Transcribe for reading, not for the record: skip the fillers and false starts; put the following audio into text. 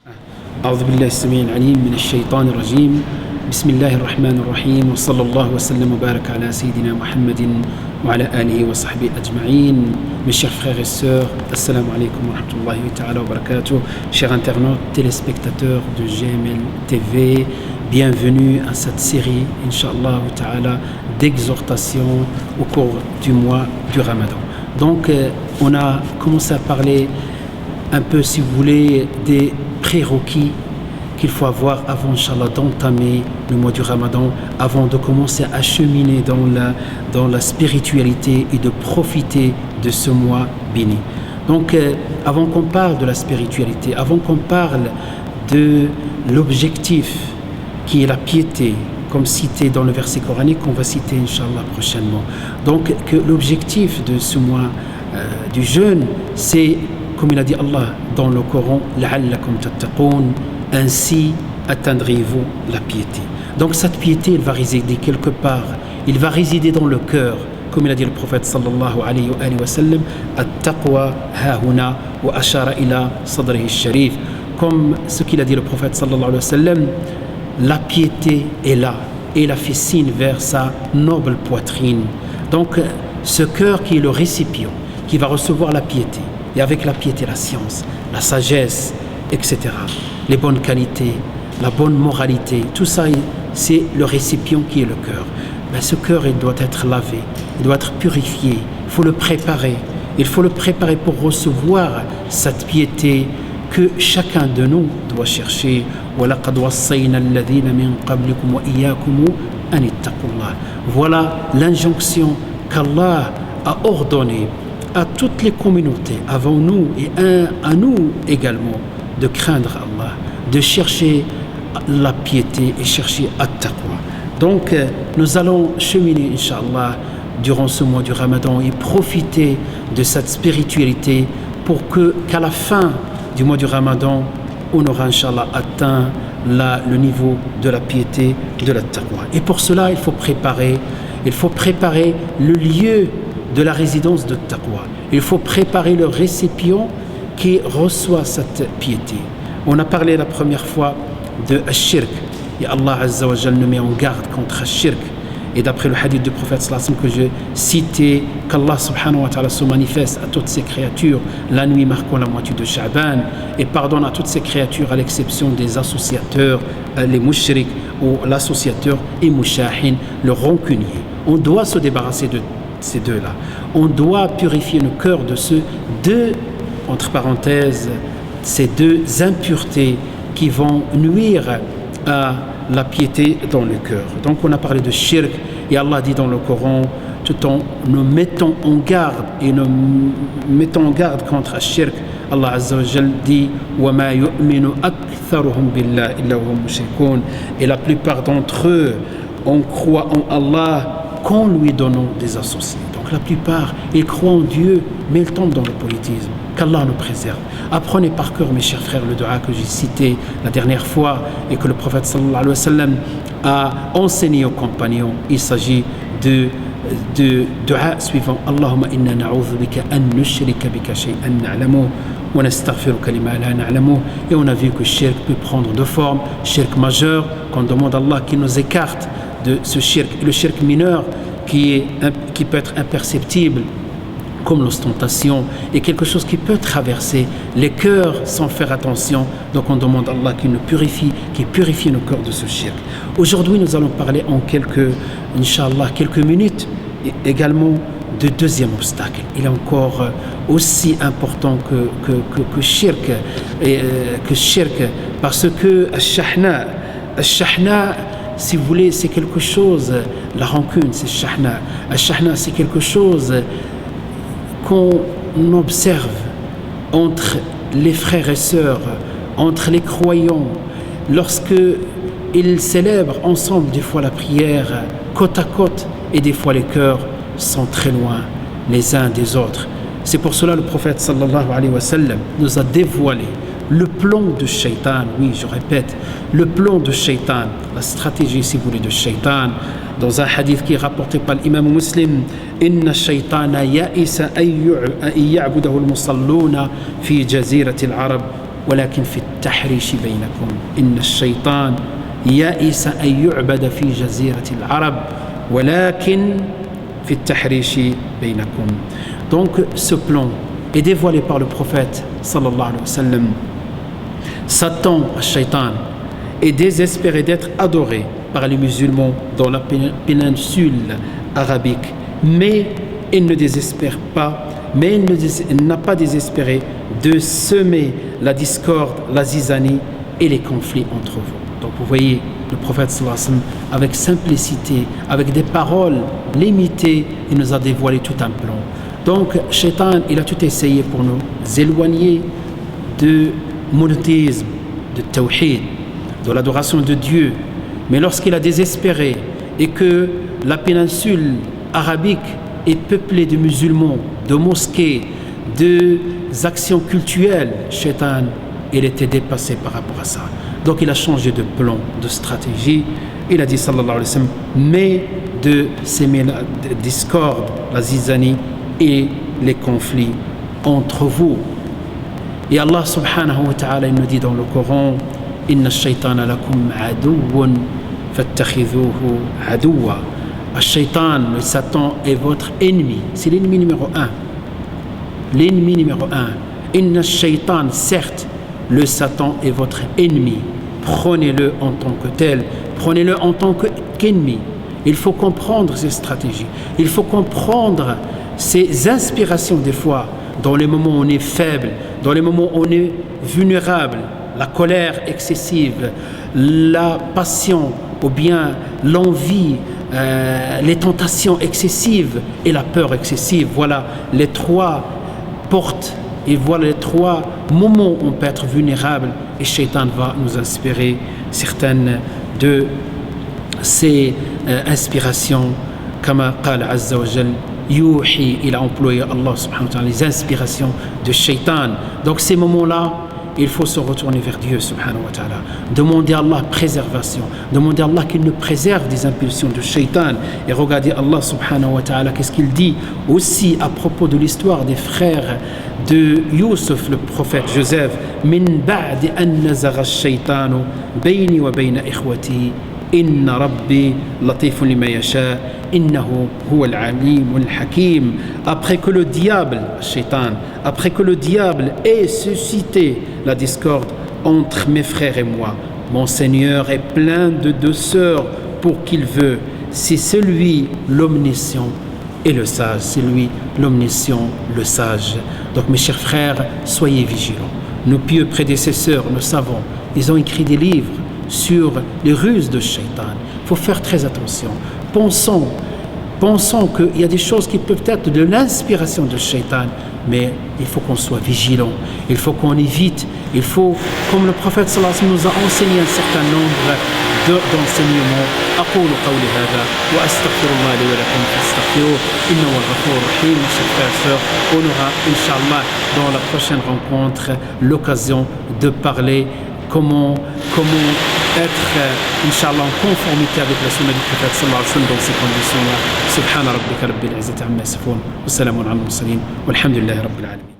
أعوذ بالله السميع العليم من الشيطان الرجيم بسم الله الرحمن الرحيم وصلى الله وسلم وبارك على سيدنا محمد وعلى آله وصحبه أجمعين. Mes chers frères et sœurs, assalamu alaikum wa rahmatullahi ta'ala wa barakatuh. Chers internautes, téléspectateurs de GML TV, bienvenue à cette série, Inch'Allah ta'ala, d'exhortation au cours du mois du Ramadan. Donc, on a commencé à parler un peu, si vous voulez, des prérequis qu'il faut avoir avant, Inch'Allah, d'entamer le mois du Ramadan, avant de commencer à cheminer dans la spiritualité et de profiter de ce mois béni. Donc, avant qu'on parle de la spiritualité, avant qu'on parle de l'objectif qui est la piété, comme cité dans le verset coranique qu'on va citer, Inch'Allah, prochainement. Donc, que l'objectif de ce mois du jeûne, c'est, comme il a dit Allah dans le Coran, « La'allakum tattaqoun » ainsi atteindrez-vous la piété. Donc cette piété, elle va résider quelque part. Il va résider dans le cœur. Comme il a dit le prophète sallallahu alayhi wa sallam, « At-taqwa hahuna wa ashara ila sadrihi sharif » Comme ce qu'il a dit le prophète sallallahu alayhi wa sallam, la piété est là. Et il a fait signe vers sa noble poitrine. Donc ce cœur qui est le récipient, qui va recevoir la piété. Et avec la piété, la science, la sagesse, etc. Les bonnes qualités, la bonne moralité, tout ça, c'est le récipient qui est le cœur. Mais ce cœur, il doit être lavé, il doit être purifié, il faut le préparer. Il faut le préparer pour recevoir cette piété que chacun de nous doit chercher. Voilà l'injonction qu'Allah a ordonnée à toutes les communautés avant nous et à nous également, de craindre Allah, de chercher la piété et chercher at-taqwa. Donc, nous allons cheminer, Inch'Allah, durant ce mois du Ramadan et profiter de cette spiritualité pour qu'à la fin du mois du Ramadan, on aura, Inch'Allah, atteint le niveau de la piété, de la taqwa. Et pour cela, il faut préparer le lieu de la résidence de taqwa. Il faut préparer le récipient qui reçoit cette piété. On a parlé la première fois de Ash-Shirk. Et Allah Azza wa Jal nous met en garde contre Ash-Shirk. Et d'après le hadith du prophète sallallahu alayhi wa sallam que je citais, qu'Allah subhanahu wa ta'ala se manifeste à toutes ses créatures la nuit marquant la moitié de Sha'ban et pardonne à toutes ces créatures à l'exception des associateurs, les mushriks ou l'associateur et mushahin, le rancunier. On doit se débarrasser de ces deux-là. On doit purifier le cœur de ceux deux, entre parenthèses, ces deux impuretés qui vont nuire à la piété dans le cœur. Donc on a parlé de shirk et Allah dit dans le Coran, tout en nous mettant en garde et nous mettons en garde contre shirk, Allah Azza wa Jal dit وَمَا يُؤْمِنُ أَكْثَرُهُمْ بِاللَّهِ إِلَّا هُمْ مُشْرِكُونَ. Et la plupart d'entre eux, on croit en Allah qu'en lui donnant des associés. Donc la plupart, ils croient en Dieu, mais ils tombent dans le polythéisme. Qu'Allah nous préserve. Apprenez par cœur, mes chers frères, le dua que j'ai cité la dernière fois et que le prophète sallallahu alayhi wa sallam a enseigné aux compagnons. Il s'agit de dua suivant. Allahumma inna na'udhu bika an nushrika bika shay'an na'lamu wa nastaghfiruka lima la na'lamu. Et on a vu que le shirk peut prendre deux formes. Shirk majeur, qu'on demande à Allah qu'il nous écarte de ce shirk, le shirk mineur qui peut être imperceptible comme l'ostentation et quelque chose qui peut traverser les cœurs sans faire attention. Donc on demande à Allah qu'il nous purifie, qu'il purifie nos cœurs de ce shirk. Aujourd'hui nous allons parler en quelques minutes également de deuxième obstacle. Il est encore aussi important que shirk, parce que Ash-Shahna, si vous voulez, c'est quelque chose, la rancune, c'est Shahna. Ash-Shahna, c'est quelque chose qu'on observe entre les frères et sœurs, entre les croyants, lorsque ils célèbrent ensemble des fois la prière côte à côte et des fois les cœurs sont très loin les uns des autres. C'est pour cela le prophète sallallahu alayhi wa sallam nous a dévoilé le plan de Shaitan, oui je répète, le plan de Shaitan, la stratégie si vous voulez de Shaitan. Dans un hadith qui est rapporté par l'imam Muslim, Inna shaytana ya'isa an ya'budahu al-musalluna fi jazirati al-arab ولكن في التحريش بينكم إن الشيطان يئس أن يعبد في جزيرة العرب ولكن في التحريش بينكم. Donc ce plan est dévoilé par le prophète sallallahu alayhi wa sallam. Satan, Shaitan, est désespéré d'être adoré par les musulmans dans la péninsule arabique, mais il ne désespère pas, il n'a pas désespéré de semer la discorde, la zizanie et les conflits entre vous. Donc vous voyez, le prophète sallallahu alayhi wa sallam, avec simplicité, avec des paroles limitées, il nous a dévoilé tout un plan. Donc Shaitan, il a tout essayé pour nous éloigner de monothéisme, de tawhid, de l'adoration de Dieu. Mais lorsqu'il a désespéré et que la péninsule arabique est peuplée de musulmans, de mosquées, de actions cultuelles, Shaitan, il était dépassé par rapport à ça. Donc il a changé de plan, de stratégie. Il a dit sallallahu alayhi wa sallam, mais de s'aimer la discorde, la zizanie et les conflits entre vous. Et Allah subhanahu wa ta'ala nous dit dans le Coran, inna ash-shaytana lakum aduwwun fattakhidhuhu aduwwa. Ash-shaytan, le Satan, est votre ennemi. C'est l'ennemi numéro un. L'ennemi numéro un. Inna ash-shaytan, certes, le Satan est votre ennemi. Prenez-le en tant que tel. Prenez-le en tant qu'ennemi. Il faut comprendre ses stratégies. Il faut comprendre ses inspirations des fois, dans les moments où on est faible, dans les moments où on est vulnérable, la colère excessive, la passion ou bien l'envie, les tentations excessives et la peur excessive. Voilà les trois portes et voilà les trois moments où on peut être vulnérable et Shaitan va nous inspirer certaines de ces inspirations, comme qala azza wa jal. Yuhi, il a employé Allah subhanahu wa ta'ala les inspirations de Shaitan. Donc ces moments-là, il faut se retourner vers Dieu subhanahu wa ta'ala, demander à Allah préservation, demander à Allah qu'il nous préserve des impulsions de Shaitan. Et regardez Allah subhanahu wa ta'ala, qu'est-ce qu'il dit aussi à propos de l'histoire des frères de Youssef, le prophète Joseph. Min ba'di an nazagha ash-shaytanu bayni wa bayna ikhwati inna rabbi latifun lima yasha innahu huwa al-alim al-hakim. Après que le diable, Shaitan, après que le diable ait suscité la discorde entre mes frères et moi, mon Seigneur est plein de douceur pour qu'il veut. C'est celui l'omniscient et le sage, c'est lui l'omniscient, le sage. Donc mes chers frères, soyez vigilants. Nos pieux prédécesseurs, nos savants, ils ont écrit des livres sur les ruses de Shaitan. Il faut faire très attention. Pensons qu'il y a des choses qui peuvent être de l'inspiration de Shaitan, mais il faut qu'on soit vigilant, il faut qu'on évite, il faut, comme le prophète sallallahu alayhi wa sallam nous a enseigné un certain nombre d'enseignements. أقول قولي هذا وأستغفر الله لي ولكم فاستغفروه إنه هو الغفور الرحيم. Chers frères et sœurs, on aura Inch'Allah dans la prochaine rencontre l'occasion de parler comment être Inch'Allah en conformité avec la sunna du prophète sallallahu alayhi wa sallam dans ces conditions-là. Subhana rabbika rabbil izzati amma yasifun wa salamun ala al-mursalin walhamdulillahi rabbil alamin.